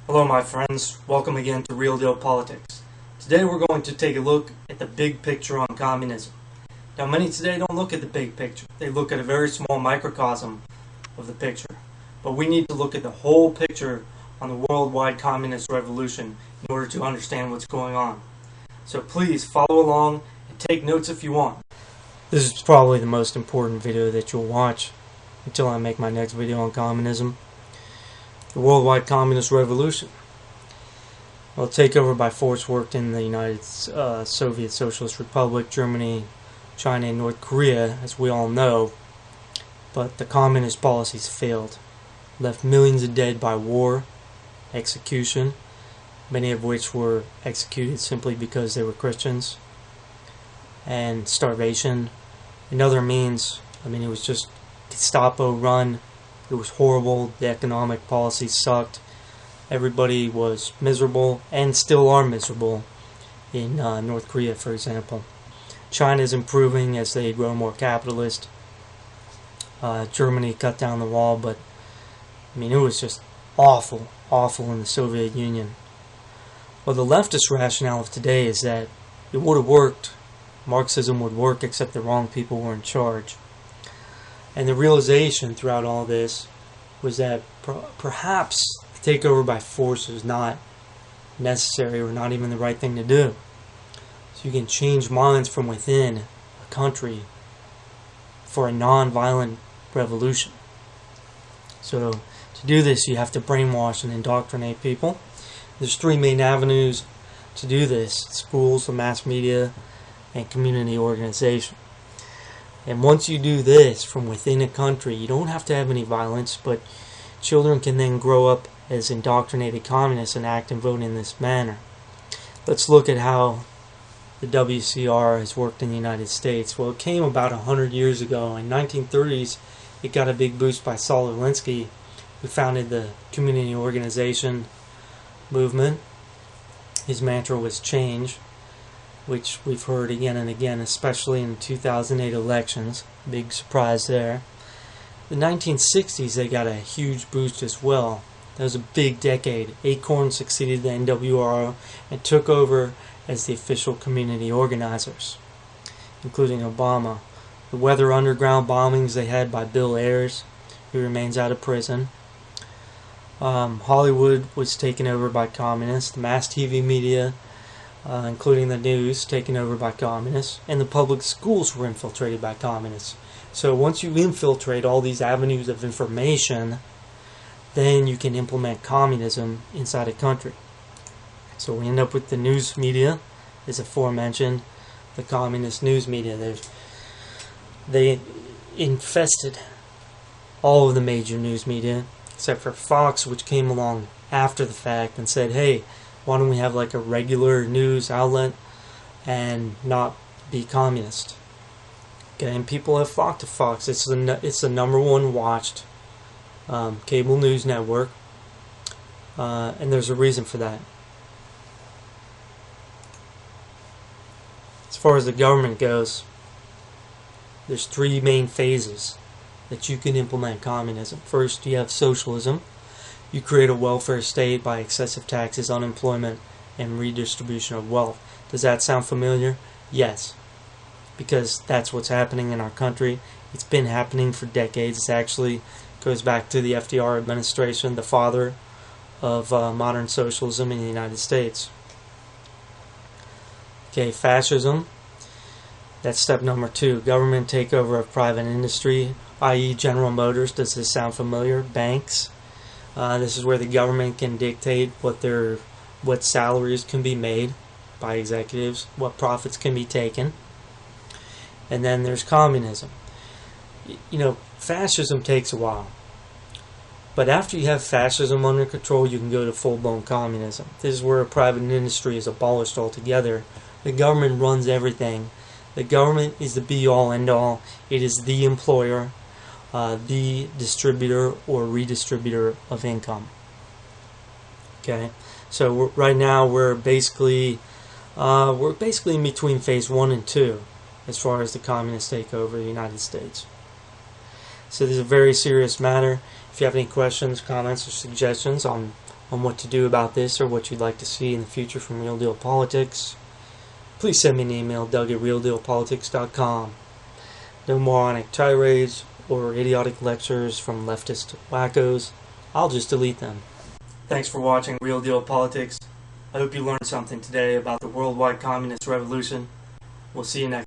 Hello my friends, welcome again to Real Deal Politics. Today we're going to take a look at the big picture on communism. Now many today don't look at the big picture, they look at a very small microcosm of the picture. But we need to look at the whole picture on the worldwide communist revolution in order to understand what's going on. So please follow along and take notes if you want. This is probably the most important video that you'll watch until I make my next video on communism. The worldwide communist revolution. Well, takeover by force worked in the United Soviet Socialist Republic, Germany, China, and North Korea, as we all know. But the communist policies failed, left millions of dead by war, execution, many of which were executed simply because they were Christians, and starvation, and other means. It was just Gestapo run. It was horrible. The economic policy sucked. Everybody was miserable and still are miserable in North Korea, for example. China is improving as they grow more capitalist. Germany cut down the wall, but it was just awful in the Soviet Union. Well, the leftist rationale of today is that it would have worked. Marxism would work, except the wrong people were in charge. And the realization throughout all this was that perhaps takeover by force is not necessary or not even the right thing to do. So you can change minds from within a country for a non-violent revolution. So to do this, you have to brainwash and indoctrinate people. There's three main avenues to do this: schools, the mass media, and community organization. And once you do this from within a country, you don't have to have any violence, but children can then grow up as indoctrinated communists and act and vote in this manner. Let's look at how the WCR has worked in the United States. Well, it came about 100 years ago. In the 1930s, it got a big boost by Saul Alinsky, who founded the community organization movement. His mantra was change, which we've heard again and again, especially in the 2008 elections. Big surprise there. The 1960s, they got a huge boost as well. That was a big decade. Acorn succeeded the NWRO and took over as the official community organizers, including Obama. The Weather Underground bombings they had by Bill Ayers, who remains out of prison. Hollywood was taken over by communists. The mass TV media, including the news, taken over by communists, and the public schools were infiltrated by communists. So once you infiltrate all these avenues of information, then you can implement communism inside a country. So we end up with the news media, as aforementioned, the communist news media. They infested all of the major news media, except for Fox, which came along after the fact and said, hey, why don't we have like a regular news outlet and not be communist? Okay, and people have flocked to Fox. It's the number one watched cable news network, and there's a reason for that. As far as the government goes, there's three main phases that you can implement communism. First, you have socialism. You create a welfare state by excessive taxes, unemployment, and redistribution of wealth. Does that sound familiar? Yes, because that's what's happening in our country. It's been happening for decades. It actually goes back to the FDR administration, the father of modern socialism in the United States. Okay, fascism. That's step number 2. Government takeover of private industry, i.e. General Motors. Does this sound familiar? Banks. This is where the government can dictate what salaries can be made by executives, what profits can be taken. And then there's communism. Fascism takes a while. But after you have fascism under control, you can go to full-blown communism. This is where private industry is abolished altogether. The government runs everything. The government is the be-all, end-all. It is the employer, the distributor or redistributor of income. Okay, so right now we're basically in between phase 1 and 2 as far as the communist takeover of the United States. So this is a very serious matter. If you have any questions, comments, or suggestions on on what to do about this or what you'd like to see in the future from Real Deal Politics, please send me an email, doug@realdealpolitics.com. No moronic tirades or idiotic lectures from leftist wackos. I'll just delete them. Thanks for watching Real Deal Politics. I hope you learned something today about the worldwide communist revolution. We'll see you next time.